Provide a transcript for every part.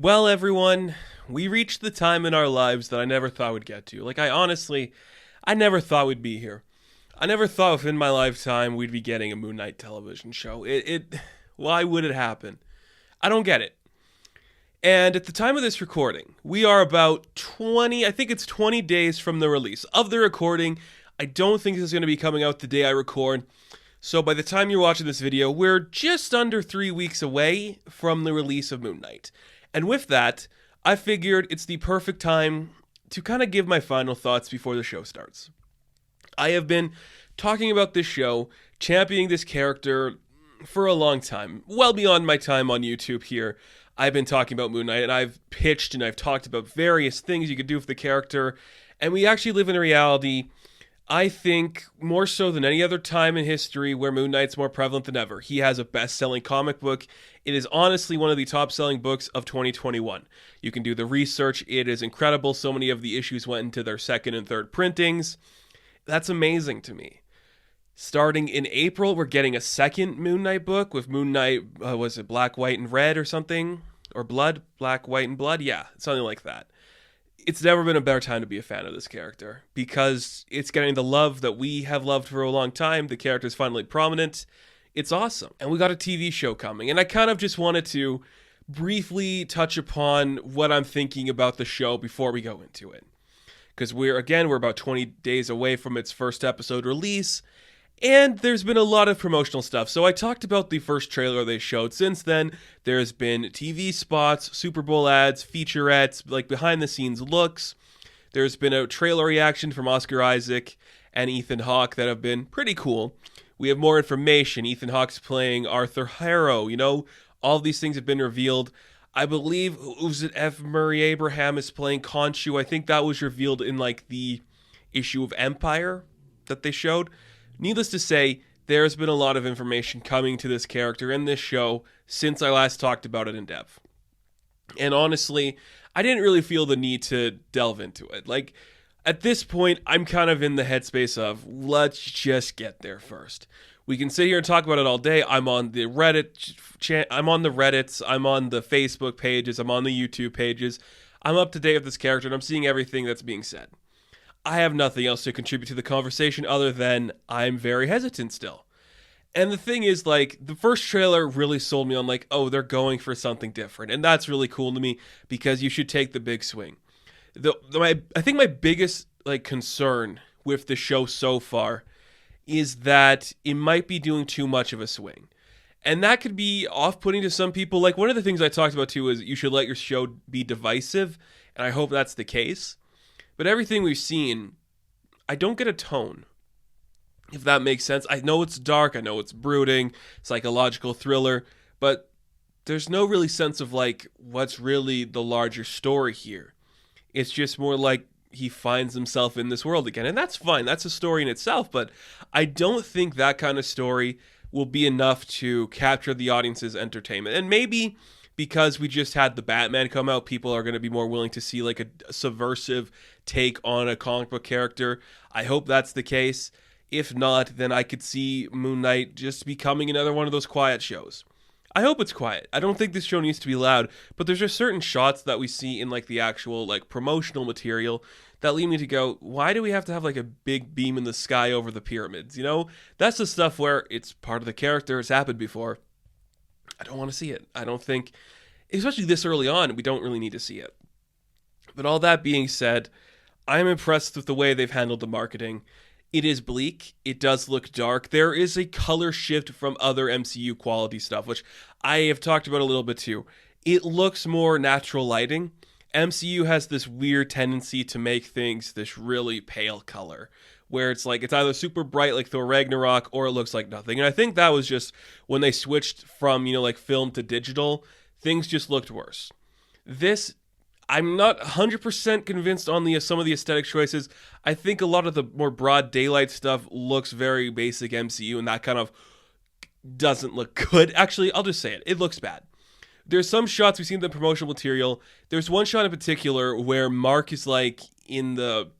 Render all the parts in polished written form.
Well, everyone, we reached the time in our lives that I never thought we'd get to. I never thought we'd be here. I never thought within my lifetime we'd be getting a Moon Knight television show. Why would it happen? I don't get it. And at the time of this recording, we are about 20, I think it's 20 days from the release of the recording. I don't think this is going to be coming out the day I record. So by the time you're watching this video, we're just under 3 weeks away from the release of Moon Knight. And with that, I figured it's the perfect time to kind of give my final thoughts before the show starts. I have been talking about this show, championing this character for a long time, well beyond my time on YouTube here. I've been talking about Moon Knight, and I've pitched and I've talked about various things you could do with the character, and we actually live in a reality, I think, more so than any other time in history where Moon Knight's more prevalent than ever. He has a best-selling comic book. It is honestly one of the top-selling books of 2021. You can do the research. It is incredible. So many of the issues went into their second and third printings. That's amazing to me. Starting in April, we're getting a second Moon Knight book with Moon Knight, was it Black, White, and Red or something? Or Blood? Black, White, and Blood? Yeah, something like that. It's never been a better time to be a fan of this character because it's getting the love that we have loved for a long time. The character's finally prominent. It's awesome. And we got a TV show coming. And I kind of just wanted to briefly touch upon what I'm thinking about the show before we go into it. Because we're about 20 days away from its first episode release. And there's been a lot of promotional stuff. So I talked about the first trailer they showed. Since then, there's been TV spots, Super Bowl ads, featurettes, like behind-the-scenes looks. There's been a trailer reaction from Oscar Isaac and Ethan Hawke that have been pretty cool. We have more information. Ethan Hawke's playing Arthur Harrow. All these things have been revealed. I believe, was it F. Murray Abraham is playing Khonshu? I think that was revealed in the issue of Empire that they showed. Needless to say, there's been a lot of information coming to this character in this show since I last talked about it in depth. And honestly, I didn't really feel the need to delve into it. At this point, I'm kind of in the headspace of, let's just get there first. We can sit here and talk about it all day. I'm on the Reddits, I'm on the Facebook pages, I'm on the YouTube pages. I'm up to date with this character, and I'm seeing everything that's being said. I have nothing else to contribute to the conversation other than I'm very hesitant still. And the thing is, the first trailer really sold me on, they're going for something different. And that's really cool to me because you should take the big swing. I think my biggest, concern with the show so far is that it might be doing too much of a swing. And that could be off-putting to some people. One of the things I talked about, too, is you should let your show be divisive. And I hope that's the case. But everything we've seen, I don't get a tone, if that makes sense. I know it's dark, I know it's brooding, psychological thriller, but there's no really sense of, what's really the larger story here. It's just more he finds himself in this world again, and that's fine. That's a story in itself, but I don't think that kind of story will be enough to capture the audience's entertainment. And maybe because we just had the Batman come out, people are going to be more willing to see a subversive take on a comic book character. I hope that's the case. If not, then I could see Moon Knight just becoming another one of those quiet shows. I hope it's quiet. I don't think this show needs to be loud, but there's just certain shots that we see in the actual promotional material that lead me to go, why do we have to have a big beam in the sky over the pyramids? That's the stuff where it's part of the character, it's happened before. I don't want to see it. I don't think, especially this early on, we don't really need to see it. But all that being said, I'm impressed with the way they've handled the marketing. It is bleak. It does look dark. There is a color shift from other MCU quality stuff, which I have talked about a little bit too. It looks more natural lighting. MCU has this weird tendency to make things this really pale color, where it's it's either super bright like Thor Ragnarok or it looks like nothing. And I think that was just when they switched from, film to digital, things just looked worse. This, I'm not 100% convinced on some of the aesthetic choices. I think a lot of the more broad daylight stuff looks very basic MCU, and that kind of doesn't look good. Actually, I'll just say it. It looks bad. There's some shots we've seen in the promotional material. There's one shot in particular where Mark is in the,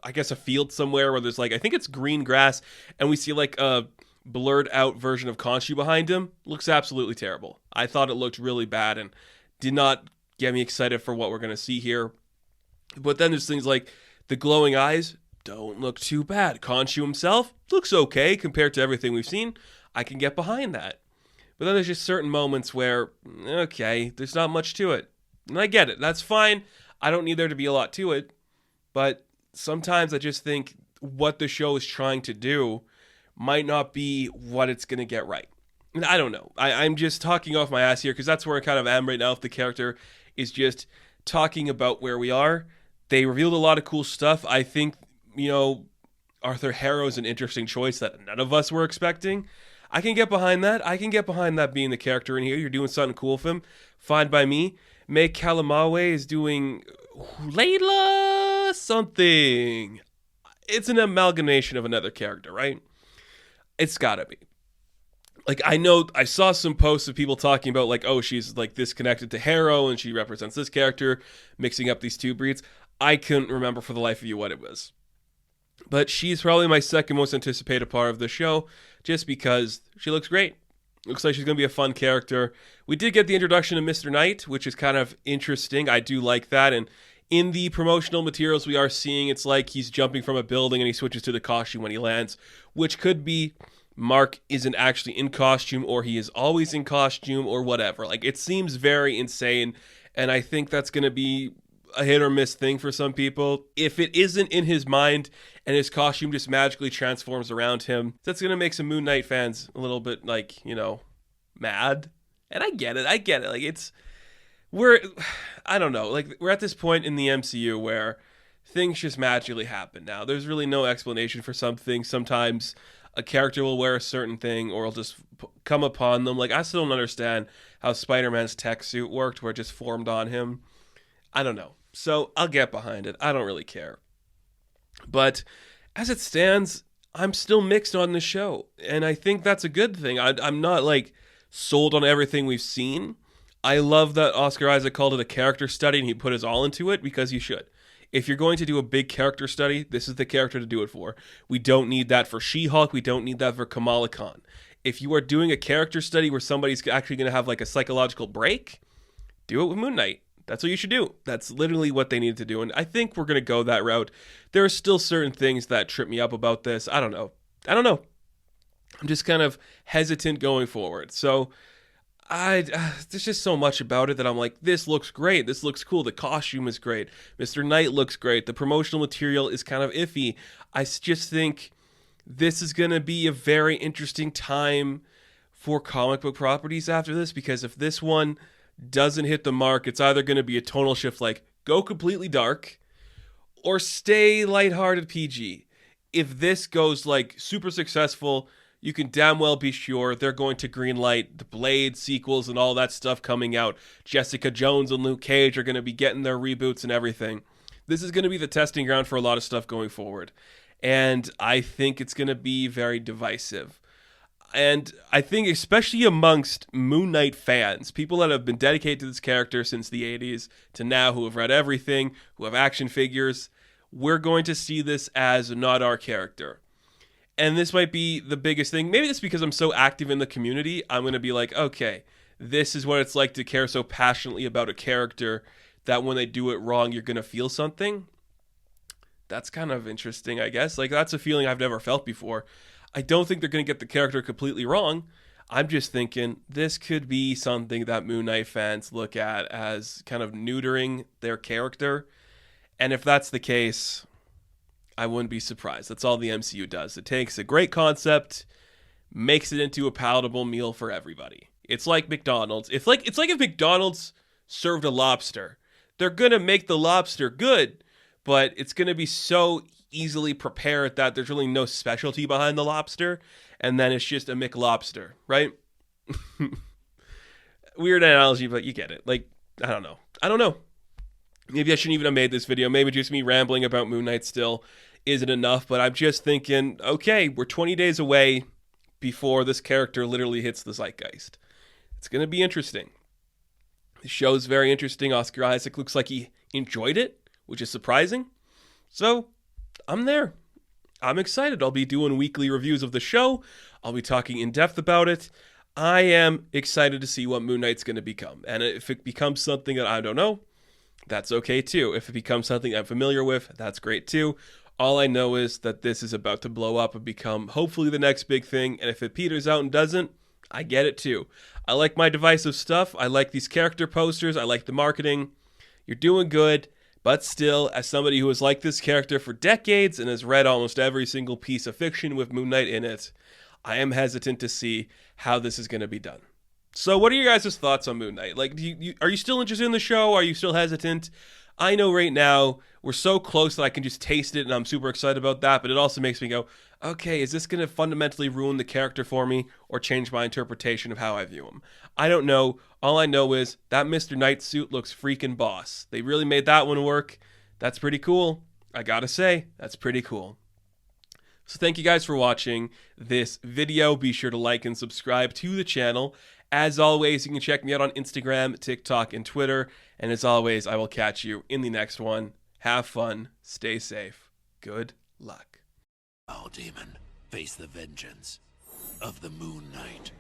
I guess, a field somewhere where there's I think it's green grass, and we see a blurred out version of Khonshu behind him. Looks absolutely terrible. I thought it looked really bad and did not get me excited for what we're going to see here. But then there's things like the glowing eyes don't look too bad. Khonshu himself looks okay compared to everything we've seen. I can get behind that. But then there's just certain moments where, okay, there's not much to it. And I get it. That's fine. I don't need there to be a lot to it. But sometimes I just think what the show is trying to do might not be what it's going to get right. And I don't know. I'm just talking off my ass here because that's where I kind of am right now. If the character is just talking about where we are. They revealed a lot of cool stuff. I think, Arthur Harrow's an interesting choice that none of us were expecting. I can get behind that. I can get behind that being the character in here. You're doing something cool with him. Fine by me. May Kalamawe is doing Layla something. It's an amalgamation of another character, right? It's gotta be. Like, I know I saw some posts of people talking about, like, oh, she's, like, this connected to Harrow and she represents this character, mixing up these two breeds. I couldn't remember for the life of you what it was. But she's probably my second most anticipated part of the show, just because she looks great. Looks like she's going to be a fun character. We did get the introduction of Mr. Knight, which is kind of interesting. I do like that. And in the promotional materials we are seeing, it's like he's jumping from a building and he switches to the costume when he lands, which could be Mark isn't actually in costume, or he is always in costume, or whatever. Like, it seems very insane, and I think that's going to be a hit or miss thing for some people. If it isn't in his mind and his costume just magically transforms around him, that's going to make some Moon Knight fans a little bit, like, mad. And I get it. Like, I don't know. Like, we're at this point in the MCU where things just magically happen now. There's really no explanation for something. Sometimes a character will wear a certain thing or it'll just come upon them. Like, I still don't understand how Spider-Man's tech suit worked where it just formed on him. I don't know. So I'll get behind it. I don't really care. But as it stands, I'm still mixed on the show. And I think that's a good thing. I'm not, like, sold on everything we've seen. I love that Oscar Isaac called it a character study and he put his all into it, because you should. If you're going to do a big character study, this is the character to do it for. We don't need that for She-Hulk. We don't need that for Kamala Khan. If you are doing a character study where somebody's actually going to have, like, a psychological break, do it with Moon Knight. That's what you should do. That's literally what they needed to do. And I think we're going to go that route. There are still certain things that trip me up about this. I don't know. I'm just kind of hesitant going forward. So there's just so much about it that I'm like, this looks great. This looks cool. The costume is great. Mr. Knight looks great. The promotional material is kind of iffy. I just think this is going to be a very interesting time for comic book properties after this, because if this one doesn't hit the mark, it's either going to be a tonal shift, like go completely dark or stay lighthearted PG. If this goes like super successful, you can damn well be sure they're going to greenlight the Blade sequels and all that stuff coming out. Jessica Jones and Luke Cage are going to be getting their reboots and everything. This is going to be the testing ground for a lot of stuff going forward. And I think it's going to be very divisive. And I think especially amongst Moon Knight fans, people that have been dedicated to this character since the 80s to now, who have read everything, who have action figures, we're going to see this as not our character. And this might be the biggest thing. Maybe it's because I'm so active in the community. I'm going to be like, okay, this is what it's like to care so passionately about a character that when they do it wrong, you're going to feel something. That's kind of interesting, I guess. Like, that's a feeling I've never felt before. I don't think they're going to get the character completely wrong. I'm just thinking this could be something that Moon Knight fans look at as kind of neutering their character. And if that's the case, I wouldn't be surprised. That's all the MCU does. It takes a great concept, makes it into a palatable meal for everybody. It's like McDonald's. It's like if McDonald's served a lobster. They're going to make the lobster good, but it's going to be so easily prepared that there's really no specialty behind the lobster, and then it's just a McLobster, right? Weird analogy, but you get it. Like, I don't know. Maybe I shouldn't even have made this video. Maybe just me rambling about Moon Knight still isn't enough, but I'm just thinking, okay, we're 20 days away before this character literally hits the zeitgeist. It's going to be interesting. The show's very interesting. Oscar Isaac looks like he enjoyed it, which is surprising. So, I'm there. I'm excited. I'll be doing weekly reviews of the show. I'll be talking in depth about it. I am excited to see what Moon Knight's going to become. And if it becomes something that I don't know, that's okay too. If it becomes something I'm familiar with, that's great too. All I know is that this is about to blow up and become hopefully the next big thing. And if it peters out and doesn't, I get it too. I like my divisive stuff. I like these character posters. I like the marketing. You're doing good. But still, as somebody who has liked this character for decades and has read almost every single piece of fiction with Moon Knight in it, I am hesitant to see how this is going to be done. So, what are your guys' thoughts on Moon Knight? Like, are you still interested in the show? Are you still hesitant? I know right now we're so close that I can just taste it, and I'm super excited about that. But it also makes me go, okay, is this going to fundamentally ruin the character for me or change my interpretation of how I view him? I don't know. All I know is that Mr. Knight suit looks freaking boss. They really made that one work. That's pretty cool. I gotta say, that's pretty cool. So thank you guys for watching this video. Be sure to like and subscribe to the channel. As always, you can check me out on Instagram, TikTok, and Twitter. And as always, I will catch you in the next one. Have fun. Stay safe. Good luck. Foul demon, face the vengeance of the Moon Knight.